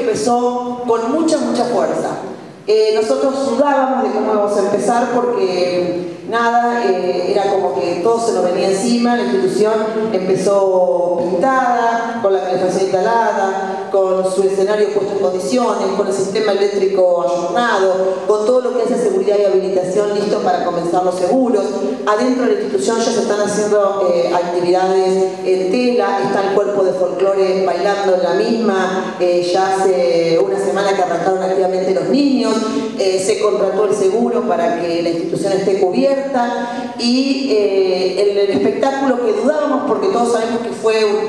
empezó con mucha fuerza. Nosotros dudábamos de cómo íbamos a empezar porque nada, era como que todo se nos venía encima. La institución empezó pintada, con la calefacción instalada, con su escenario puesto en condiciones, con el sistema eléctrico ayornado, con todo lo que hace seguridad y habilitación listo para comenzar los seguros. Adentro de la institución ya se están haciendo actividades en tela, está el cuerpo de folclore bailando en la misma, ya hace una semana que arrancaron activamente los niños. Se contrató el seguro para que la institución esté cubierta y el espectáculo que dudábamos, porque todos sabemos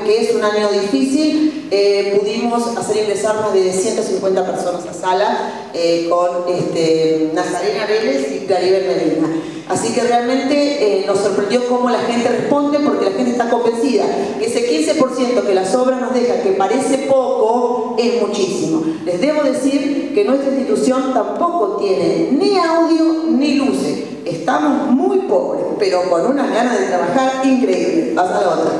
que es un año difícil, pudimos hacer ingresar más de 150 personas a sala con Nazarena Vélez y Claribel Medina. Así que realmente nos sorprendió cómo la gente responde, porque la gente está convencida que ese 15% que las obras nos dejan, que parece poco, es muchísimo. Les debo decir que nuestra institución tampoco tiene ni audio ni luces. Estamos muy pobres, pero con unas ganas de trabajar increíbles. Pasa la otra.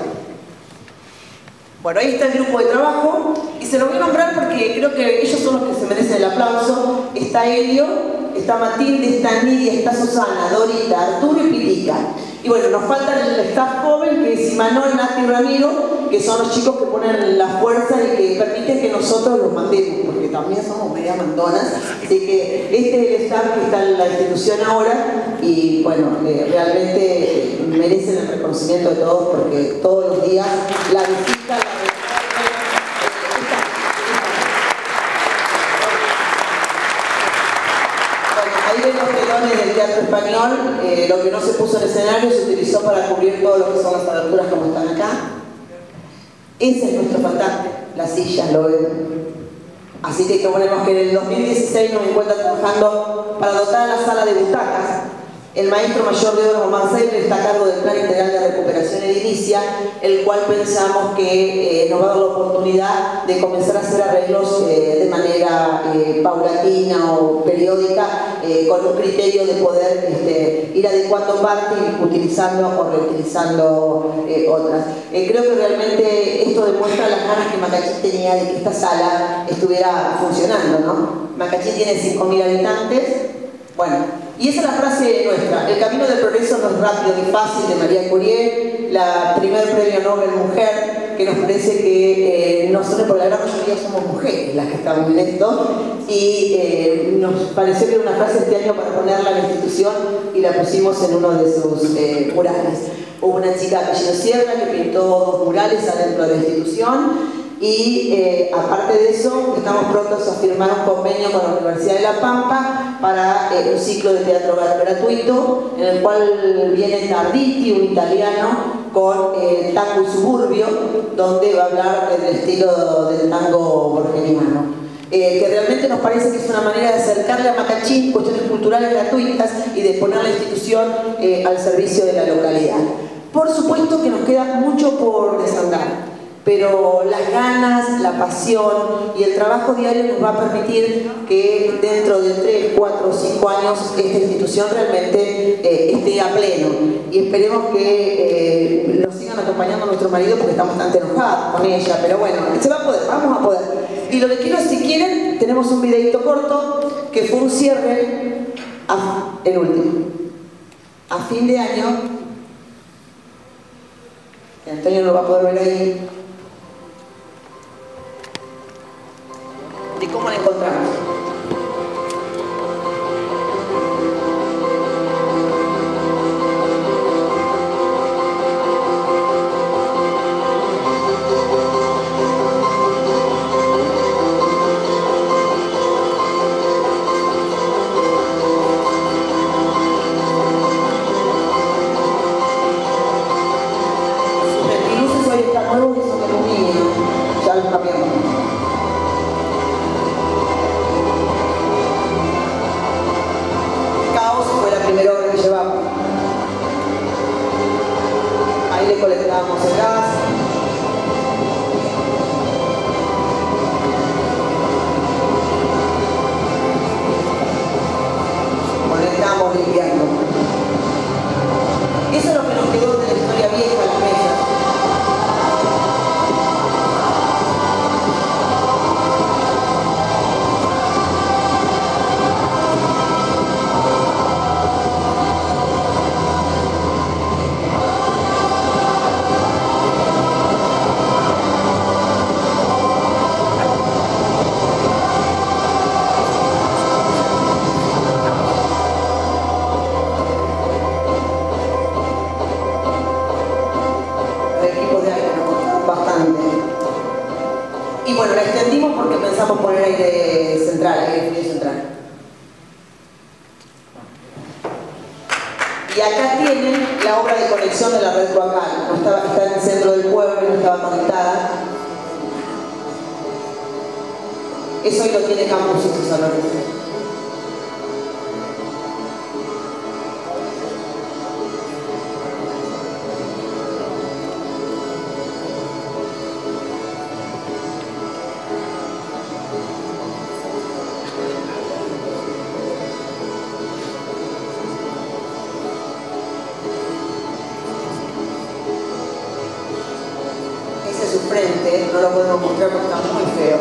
Bueno, ahí está el grupo de trabajo y se lo voy a nombrar porque creo que ellos son los que se merecen el aplauso. Está Helio, está Matilde, está Nidia, está Susana, Dorita, Arturo y Pitica. Y bueno, nos falta el staff joven, que es Imanol, Nati y Ramiro, que son los chicos que ponen la fuerza y que permiten que nosotros los mandemos, porque también somos media mandonas. Así que este es el staff que está en la institución ahora y bueno, realmente merecen el reconocimiento de todos, porque todos los días la visita, ahí ven los telones del Teatro Español. Lo que no se puso en escenario se utilizó para cubrir todo lo que son las aberturas como están acá. Ese es nuestro fantasma, las sillas, lo ven. Así que ponemos que en el 2016 nos encuentran trabajando para dotar a la sala de butacas. El maestro mayor de obras Mansell está a cargo del Plan Integral de Recuperación Edilicia, el cual pensamos que nos va a dar la oportunidad de comenzar a hacer arreglos de manera paulatina o periódica, con un criterio de poder ir adecuando partes y utilizando o reutilizando otras. Creo que realmente esto demuestra las ganas que Macachín tenía de que esta sala estuviera funcionando, ¿no? Macachín tiene 5.000 habitantes. Bueno, y esa es la frase nuestra: el camino del progreso no es rápido ni fácil, de María Curie, la primer premio Nobel mujer, que nos parece que nosotros por la gran mayoría somos mujeres las que estamos en esto, y nos pareció que era una frase este año para ponerla en la institución y la pusimos en uno de sus murales. Hubo una chica de apellido Sierra que pintó 2 murales adentro de la institución. Y aparte de eso, estamos prontos a firmar un convenio con la Universidad de La Pampa para un ciclo de teatro gratuito, en el cual viene Tarditi, un italiano, con tango y suburbio, donde va a hablar del estilo del tango borgeniano. Que realmente nos parece que es una manera de acercarle a Macachín cuestiones culturales gratuitas y de poner la institución al servicio de la localidad. Por supuesto que nos queda mucho por desandar, pero las ganas, la pasión y el trabajo diario nos va a permitir que dentro de 3, 4 o 5 años esta institución realmente esté a pleno, y esperemos que nos sigan acompañando nuestros maridos, porque estamos bastante enojados con ella, pero bueno, se va a poder, vamos a poder. Y lo que quiero, si quieren, tenemos un videito corto que fue un cierre, el último, a fin de año, que Antonio lo va a poder ver ahí, de cómo la encontramos. Sus luces hoy están nuevos y son de aluminio, ya los cambiamos. porque pensamos poner aire central, aire frío central. Y acá tienen la obra de conexión de la red cloacal. No estaba, está en el centro del pueblo, no estaba conectada. Eso hoy lo tiene Campus en sus salones. Ese es su frente, no lo podemos mostrar porque está muy feo.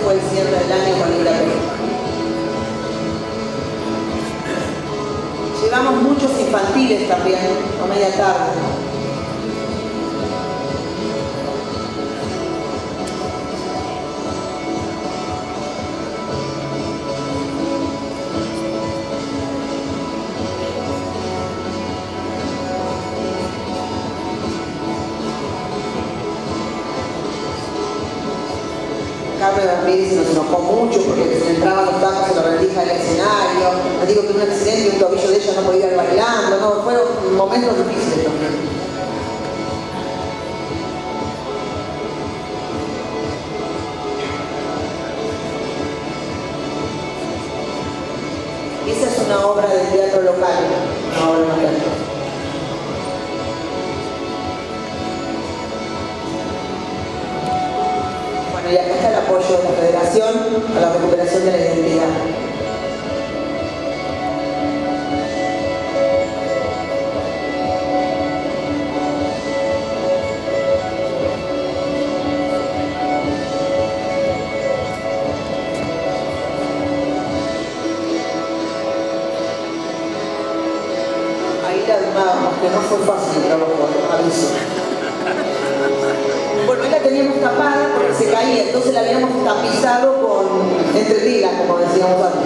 Fue el cierre del año con Libra Perú. Llevamos muchos infantiles también, a media tarde. Carmen Ramírez se nos enojó mucho porque se le entraban los tacos en la rendija del escenario. Les digo que un accidente y un tobillo de ella no podía ir bailando, no, fueron momentos difíciles también. Esa es una obra del teatro local, una obra local. Y acá está el apoyo de la Federación a la recuperación de la identidad. Ahí la armábamos, que no fue fácil el trabajo, aviso. Bueno, ahí la teníamos tapada porque se caía, entonces la habíamos tapizado con entretilas, como decíamos antes.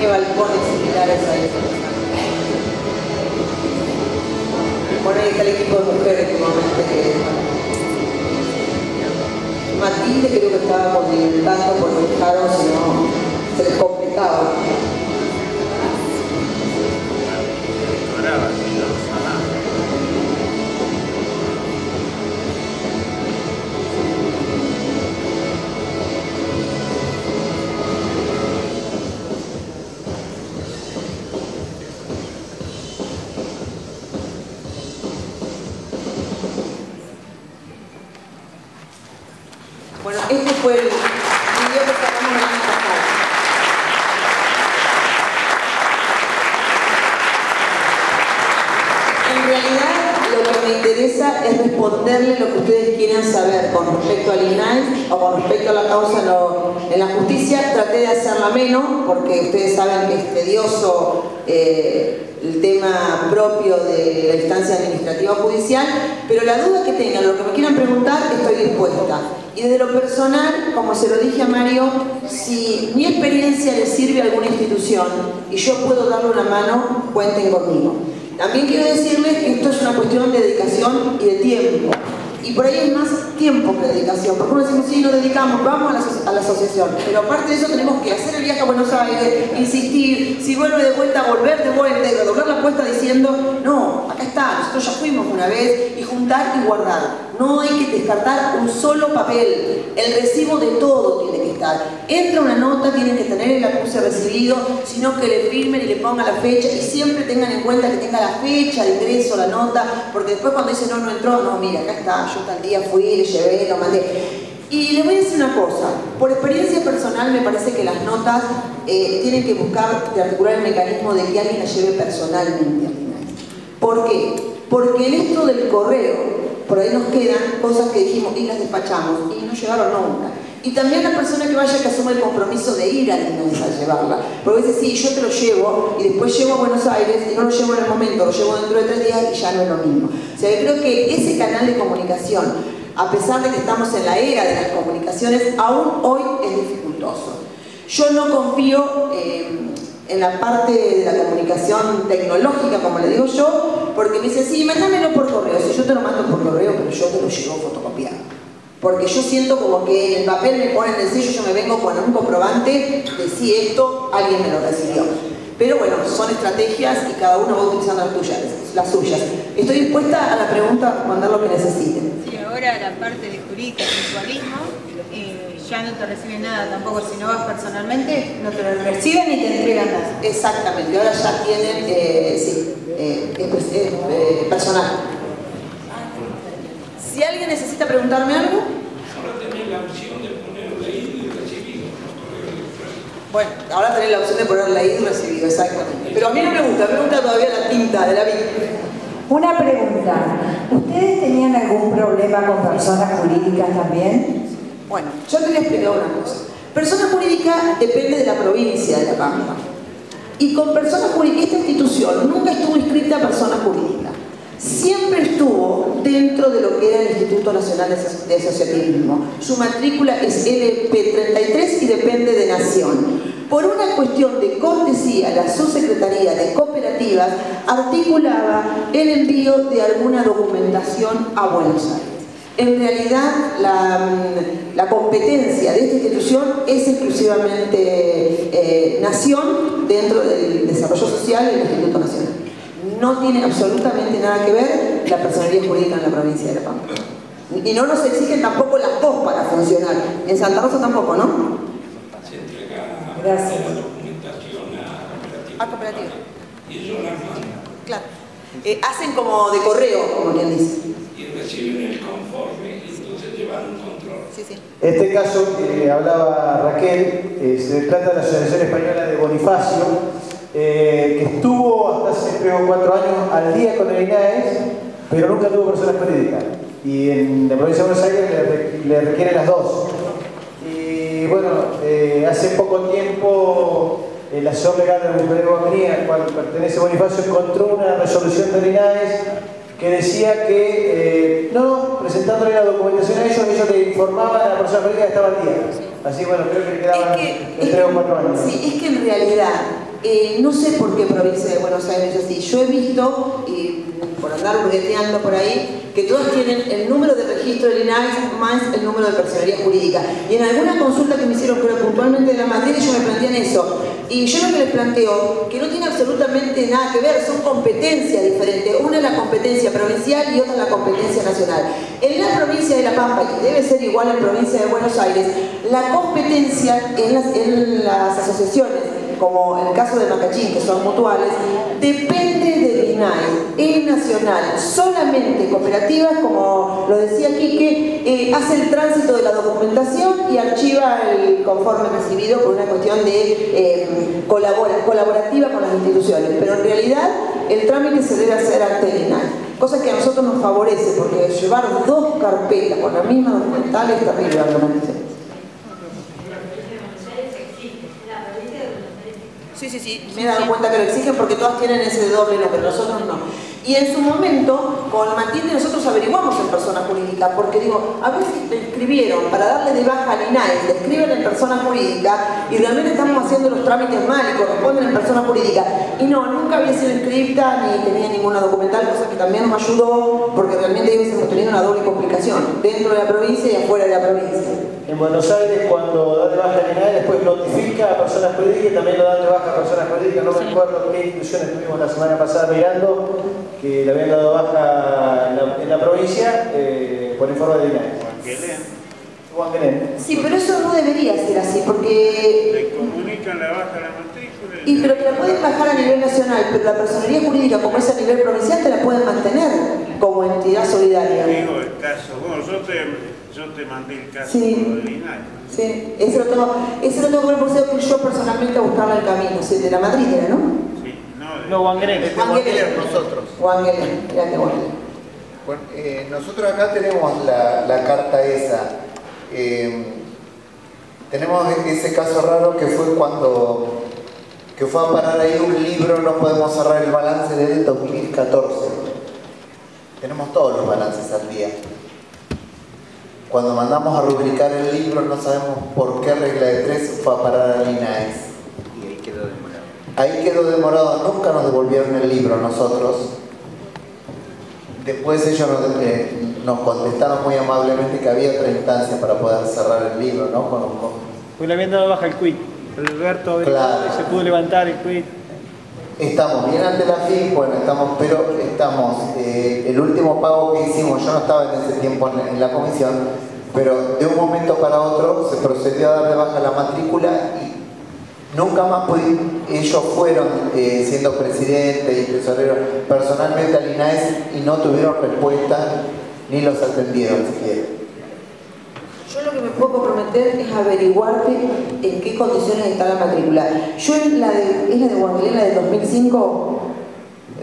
Balcones similares a eso. Bueno, ahí está el equipo de mujeres últimamente que Matilde creo que estaba condimentando por los caros, si no se les complicaba. Bueno, este fue el video que sacamos el año pasado. En realidad, lo que me interesa es responderle lo que ustedes quieran saber con respecto al INAI o con respecto a la causa en la justicia. Traté de hacerla menos, porque ustedes saben que es tedioso el tema propio de la instancia administrativa judicial, pero la duda que tengan, lo que me quieran preguntar, estoy dispuesta. Y desde lo personal, como se lo dije a Mario, si mi experiencia le sirve a alguna institución y yo puedo darle una mano, cuenten conmigo. También quiero decirles que esto es una cuestión de dedicación y de tiempo. Y por ahí es más tiempo que dedicación, porque uno dice, sí, nos dedicamos, vamos a la asociación, pero aparte de eso tenemos que hacer el viaje a Buenos Aires, insistir, si vuelve de vuelta, volver de vuelta y redoblar la apuesta diciendo, no, acá está, nosotros ya fuimos una vez, y juntar y guardar. No hay que descartar un solo papel, el recibo de todo tiene que estar. Entra una nota, tienen que tener el acuse recibido, sino que le firmen y le pongan la fecha, y siempre tengan en cuenta que tenga la fecha de ingreso, la nota, porque después cuando dicen no entró, no, mira, acá está, yo tal día fui, le llevé, lo mandé. Y les voy a decir una cosa, por experiencia personal me parece que las notas tienen que buscar de articular el mecanismo de que alguien las lleve personalmente. ¿Por qué? Porque en esto del correo, por ahí nos quedan cosas que dijimos y las despachamos y no llegaron nunca. Y también la persona que vaya que asuma el compromiso de ir a Linares a llevarla. Porque dice, sí, yo te lo llevo y después llevo a Buenos Aires y no lo llevo en el momento, lo llevo dentro de 3 días y ya no es lo mismo. O sea, yo creo que ese canal de comunicación, a pesar de que estamos en la era de las comunicaciones, aún hoy es dificultoso. Yo no confío en la parte de la comunicación tecnológica, como le digo yo, porque me dice, sí, mándamelo por correo. Si yo te lo mando por correo, pero yo te lo llevo fotocopiado. Porque yo siento como que en el papel me ponen el sello, yo me vengo con un comprobante de si esto alguien me lo recibió. Pero bueno, son estrategias y cada uno va utilizando las suyas. Estoy dispuesta a la pregunta, mandar lo que necesiten. Sí, ahora la parte de jurídica y mutualismo, ya no te reciben nada tampoco, si no vas personalmente, no te lo reciben ni te entregan nada. Exactamente, ahora ya tienen, personal. Si alguien necesita preguntarme algo. Ahora tenés la opción de poner leído y recibido. Bueno, ahora tenés la opción de poner leído y recibido, exactamente. Pero a mí no me gusta todavía la tinta de la vida. Una pregunta, ¿ustedes tenían algún problema con personas jurídicas también? Bueno, yo te voy a explicar una cosa. Persona jurídica depende de la provincia de La Pampa. Y con personas jurídicas, esta institución nunca estuvo inscrita a persona jurídica. Siempre estuvo dentro de lo que era el Instituto Nacional de Asociativismo. Su matrícula es LP33 y depende de Nación. Por una cuestión de cortesía, la Subsecretaría de Cooperativas articulaba el envío de alguna documentación a Buenos Aires. En realidad, la competencia de esta institución es exclusivamente Nación dentro del desarrollo social del Instituto Nacional. No tiene absolutamente nada que ver la personería jurídica en la provincia de La Pampa. Y no nos exigen tampoco las dos para funcionar. En Santa Rosa tampoco, ¿no? Se entrega Gracias. la documentación a cooperativa. A cooperativa. Y ellos la mandan. Claro. Hacen como de correo, como quien dice. Y reciben el conforme y entonces llevan un control. Sí, sí. Este caso que hablaba Raquel, se trata de la Asociación Española de Bonifacio, que estuvo hasta hace 3 o 4 años al día con el INAES, pero nunca tuvo personas jurídicas. Y en la provincia de Buenos Aires le requieren las dos. Y bueno, hace poco tiempo el asesor legal de la Municipalidad de Guamanía, al cual pertenece Bonifacio, encontró una resolución del INAES que decía que, presentándole la documentación a ellos le informaban a la persona jurídica que estaba al día. Así, bueno, creo que le quedaban 3 o 4 años. Sí, es que en realidad, no sé por qué provincia de Buenos Aires es así. Yo he visto, por andar burgueteando por ahí, que todas tienen el número de registro del INAES más el número de personería jurídica. Y en alguna consulta que me hicieron, pero puntualmente de la materia, ellos me plantean eso. Y yo lo que les planteo, que no tiene absolutamente nada que ver, son competencias diferentes. Una es la competencia provincial y otra es la competencia nacional. En la provincia de La Pampa, que debe ser igual en la provincia de Buenos Aires, la competencia en las asociaciones, como en el caso de Macachín, que son mutuales, depende del INAES, es nacional. Solamente cooperativas, como lo decía Quique, hace el tránsito de la documentación y archiva el conforme recibido por una cuestión de colaborativa con las instituciones. Pero en realidad el trámite se debe hacer ante el INAES, cosa que a nosotros nos favorece, porque llevar 2 carpetas con la misma documental es terrible, realmente. Sí, me he dado cuenta que lo exigen porque todas tienen ese doble no, pero nosotros no. Y en su momento, con Matilde nosotros averiguamos en persona jurídica, porque digo, a ver si te inscribieron para darle de baja al INAE, te escriben en persona jurídica y realmente estamos haciendo los trámites mal y corresponden en persona jurídica. Y no, nunca había sido inscripta ni tenía ninguna documental, cosa que también nos ayudó, porque realmente hemos tenido una doble complicación, dentro de la provincia y afuera de la provincia. En Buenos Aires, cuando da de baja el INAE, después notifica a personas jurídicas y también lo dan de baja a personas jurídicas. No me acuerdo qué instituciones tuvimos la semana pasada mirando, que le habían dado baja en la provincia por informe del INAE. Juan Guelén. Sí, pero eso no debería ser así, porque... Le comunican la baja a la matrícula. Y pero te la pueden bajar a nivel nacional, pero la personería jurídica, como es a nivel provincial, te la pueden mantener como entidad solidaria. Digo, el caso, bueno, yo te mandé el caso del INAE. Sí, ese lo tengo que ver por ser que yo personalmente buscaba el camino, ¿sí? De la Madrid era, ¿no? Sí, no, Juan Guelén. Nosotros. Juan Guelén, era que bueno. Bueno, nosotros acá tenemos la carta esa. Tenemos ese caso raro que fue cuando fue a parar ahí un libro, no podemos cerrar el balance del 2014. Tenemos todos los balances al día. Cuando mandamos a rubricar el libro no sabemos por qué regla de 3 fue a parar al INAES. Y ahí quedó demorado. Ahí quedó demorado, nunca nos devolvieron el libro nosotros. Después ellos nos contestaron muy amablemente que había otra instancia para poder cerrar el libro, ¿no? Pues le habían dado baja el quit. Alberto claro. Se pudo levantar el quit. Estamos bien ante la FIP, bueno, el último pago que hicimos, yo no estaba en ese tiempo en la comisión, pero de un momento para otro se procedió a dar de baja la matrícula y nunca más ellos fueron, siendo presidente y tesorero, personalmente al INAES y no tuvieron respuesta ni los atendieron siquiera. Yo lo que me puedo comprometer es averiguarte en qué condiciones está la matrícula. Yo es la de Juan Guelén, la del 2005,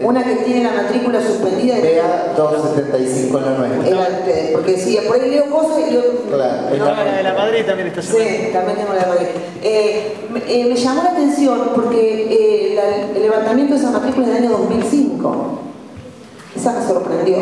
una que tiene la matrícula suspendida. PA 275 en la nuestra. Porque decía, por ahí leo cosas y yo... Claro. No, la de la Madrid también está suspendida. Sí, también tengo la de Madrid. Me llamó la atención porque el levantamiento de esa matrícula es del año 2005. Esa me sorprendió.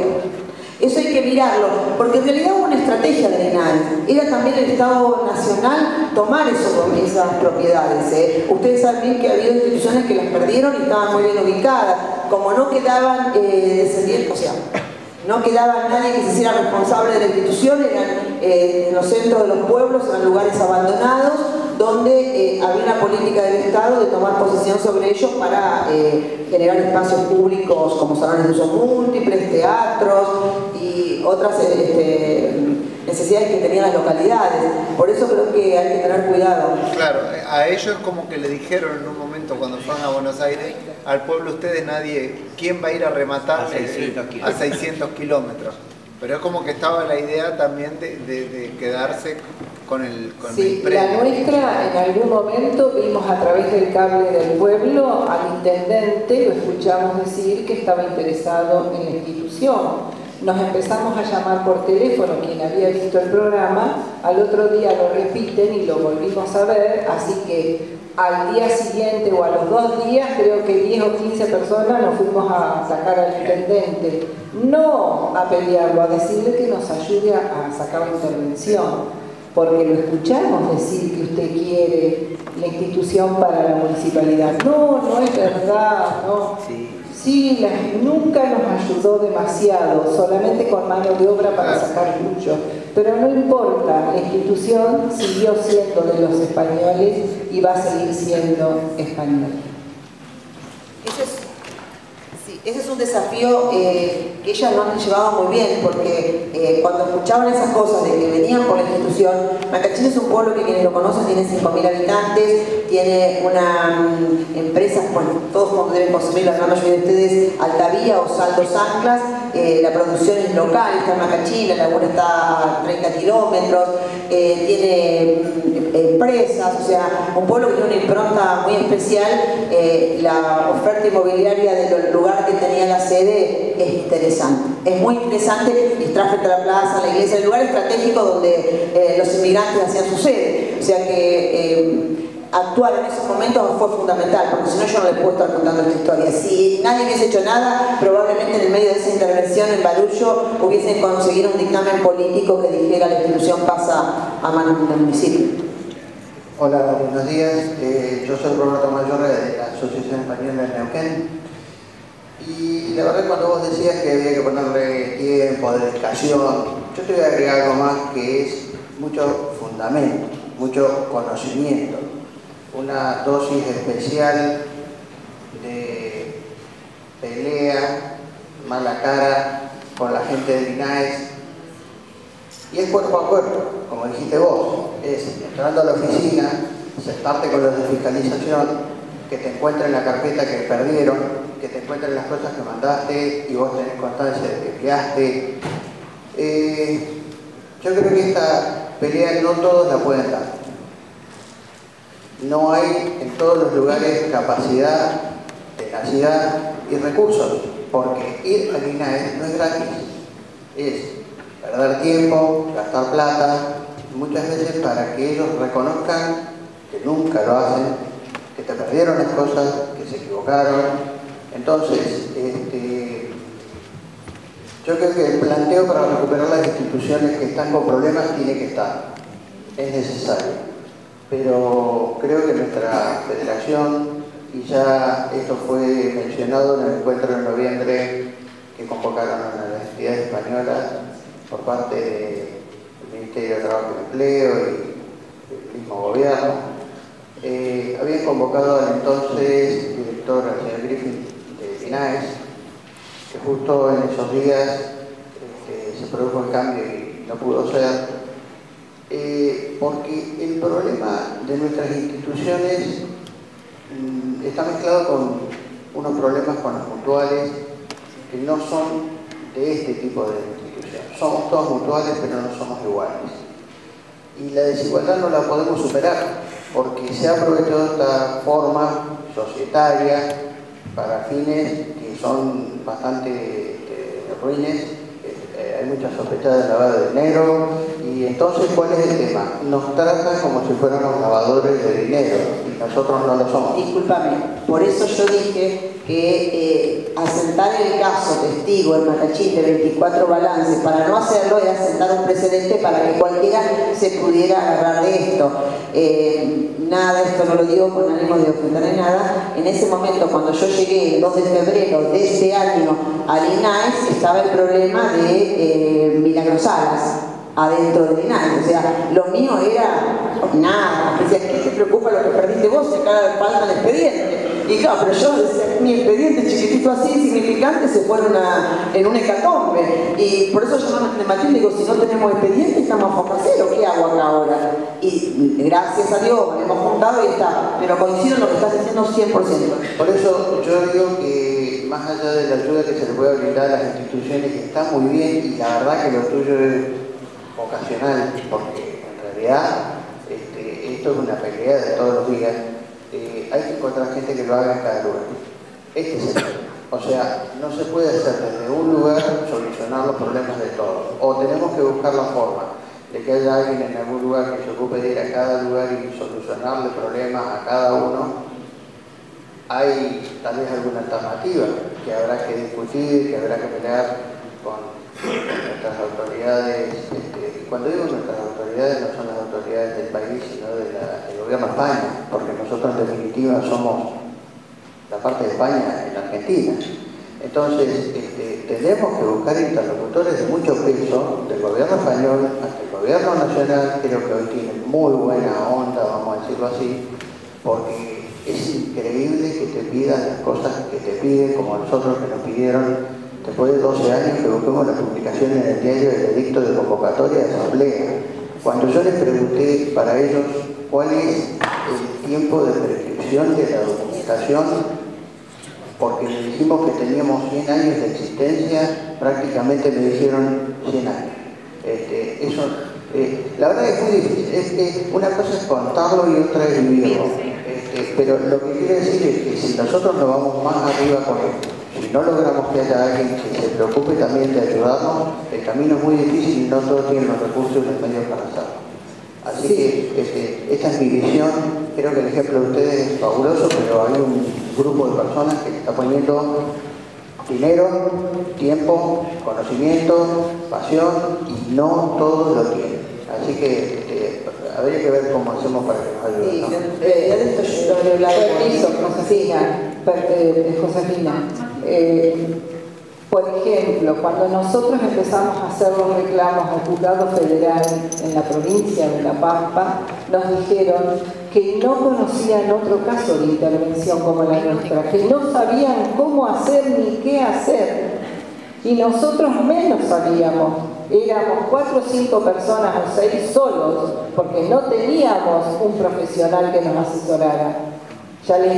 Eso hay que mirarlo, porque en realidad hubo una estrategia del INAE. Era también el Estado Nacional tomar esas propiedades. Ustedes saben bien que ha habido instituciones que las perdieron y estaban muy bien ubicadas. Como no quedaban descendientes, o sea, no quedaba nadie que se hiciera responsable de la institución, eran en los centros de los pueblos, eran lugares abandonados, donde había una política del Estado de tomar posesión sobre ellos para generar espacios públicos como salones de uso múltiples, teatros y otras necesidades que tenían las localidades. Por eso creo que hay que tener cuidado. Claro, a ellos como que le dijeron en un momento cuando fueron a Buenos Aires, al pueblo ustedes ¿quién va a ir a rematar a 600 kilómetros? Pero es como que estaba la idea también de quedarse con el Sí, premio. la nuestra en algún momento vimos a través del cable del pueblo al intendente, lo escuchamos decir que estaba interesado en la institución. Nos empezamos a llamar por teléfono, quien había visto el programa, al otro día lo repiten y lo volvimos a ver, así que al día siguiente o a los 2 días, creo que 10 o 15 personas nos fuimos a sacar al intendente, no a pelearlo, a decirle que nos ayude a sacar la intervención, porque lo escuchamos decir que usted quiere la institución para la municipalidad. No, no es verdad, no. Sí, nunca nos ayudó demasiado, solamente con mano de obra para sacar mucho. Pero no importa, la institución siguió siendo de los españoles y va a seguir siendo española. Ese es un desafío que ellas lo han llevado muy bien, porque cuando escuchaban esas cosas de que venían por la institución, Macachín es un pueblo que quienes lo conocen tiene 5.000 habitantes, tiene una empresa, bueno, todos deben consumir, la gran mayoría de ustedes, Altavía o Saldos Anclas, la producción es local, está en Macachín, la laguna está a 30 kilómetros, tiene empresas, o sea, un pueblo que tiene una impronta muy especial. La oferta inmobiliaria del lugar que tenía la sede es interesante, es muy interesante, y está frente a la plaza, la iglesia, el lugar estratégico donde los inmigrantes hacían su sede, o sea que actuar en esos momentos fue fundamental, porque si no yo no les puedo estar contando esta historia. Si nadie hubiese hecho nada, probablemente en el medio de esa intervención en Barullo hubiesen conseguido un dictamen político que dijera la institución pasa a manos del municipio. Hola, buenos días. Yo soy Roberto Mayorga de la Asociación Española de Neuquén. Y la verdad, cuando vos decías que había que ponerle tiempo, dedicación, yo te voy a agregar algo más que es mucho fundamento, mucho conocimiento, una dosis especial de pelea, mala cara con la gente del INAES, y es cuerpo a cuerpo, como dijiste vos, es entrando a la oficina, sentarte con los de fiscalización, que te encuentren la carpeta que perdieron, que te encuentren las cosas que mandaste y vos tenés constancia de que enviaste. Yo creo que esta pelea no todos la pueden dar. No hay en todos los lugares capacidad, tenacidad y recursos, porque ir al INAES no es gratis, es perder tiempo, gastar plata, muchas veces para que ellos reconozcan que nunca lo hacen, que te perdieron las cosas, que se equivocaron. Entonces, yo creo que el planteo para recuperar las instituciones que están con problemas tiene que estar, es necesario. Pero creo que nuestra federación, y ya esto fue mencionado en el encuentro de noviembre que convocaron a las entidades españolas por parte del Ministerio de Trabajo y Empleo y el mismo gobierno, habían convocado al entonces director, al señor Griffin de INAES, que justo en esos días se produjo el cambio y no pudo ser. Porque el problema de nuestras instituciones está mezclado con unos problemas con las mutuales que no son de este tipo de instituciones. Somos todos mutuales, pero no somos iguales. Y la desigualdad no la podemos superar porque se ha aprovechado esta forma societaria para fines que son bastante ruines. Hay muchas sospechas de lavado de dinero, y entonces, ¿cuál es el tema? Nos tratan como si fuéramos lavadores de dinero y nosotros no lo somos. Discúlpame, por eso yo dije que asentar el caso testigo en Matachín de 24 balances, para no hacerlo era sentar un precedente para que cualquiera se pudiera agarrar de esto. Nada, esto no lo digo con ánimo de ofender ni nada. En ese momento, cuando yo llegué el 2 de febrero de este año al INAES, estaba el problema de Milagrosalas adentro del INAES. O sea, lo mío era nada. Decía, ¿qué te preocupa lo que perdiste vos? Si acá falta el expediente. Y claro, pero yo decía, mi expediente chiquitito así, insignificante, se fue en un hecatombe. Y por eso yo me maté y digo, si no tenemos expediente, estamos a foca cero. ¿Qué hago acá ahora? Y gracias a Dios, nos hemos juntado y está. Pero coincido en lo que estás diciendo 100%. Por eso yo digo que más allá de la ayuda que se le puede brindar a las instituciones, que está muy bien, y la verdad que lo tuyo es vocacional, porque en realidad esto es una pelea de todos los días. Hay que encontrar gente que lo haga en cada lugar. Este es el tema. O sea, no se puede hacer desde un lugar solucionar los problemas de todos. O tenemos que buscar la forma de que haya alguien en algún lugar que se ocupe de ir a cada lugar y solucionarle problemas a cada uno. Hay tal vez alguna alternativa que habrá que discutir, que habrá que pelear con nuestras autoridades. Cuando digo nuestras autoridades, no son las autoridades del país, sino del gobierno de España, porque nosotros en definitiva somos la parte de España en Argentina. Entonces, tenemos que buscar interlocutores de mucho peso, del gobierno español hasta el gobierno nacional. Creo que hoy tienen muy buena onda, vamos a decirlo así, porque es increíble que te pidan las cosas que te piden, como nosotros que nos pidieron después de 12 años que busquemos la publicación en el diario del edicto de convocatoria de asamblea. Cuando yo les pregunté para ellos cuál es el tiempo de prescripción de la documentación, porque le dijimos que teníamos 100 años de existencia, prácticamente me dijeron 100 años. La verdad es muy difícil, es que una cosa es contarlo y otra es vivirlo. Pero lo que quiero decir es que si nosotros nos vamos más arriba con esto, si no logramos que haya alguien que se preocupe también de ayudarnos, el camino es muy difícil y no todos tienen los recursos y los medios para hacerlo. Así que esta es mi visión. Creo que el ejemplo de ustedes es fabuloso, pero hay un grupo de personas que está poniendo dinero, tiempo, conocimiento, pasión, y no todos lo tienen. Así que habría que ver cómo hacemos para que nos ayuden, ¿no? Permiso, Josefina. Por ejemplo, cuando nosotros empezamos a hacer los reclamos al juzgado federal en la provincia de La Pampa, nos dijeron que no conocían otro caso de intervención como la nuestra, que no sabían cómo hacer ni qué hacer. Y nosotros menos sabíamos. Éramos 4 o 5 personas o 6 solos, porque no teníamos un profesional que nos asesorara. Ya les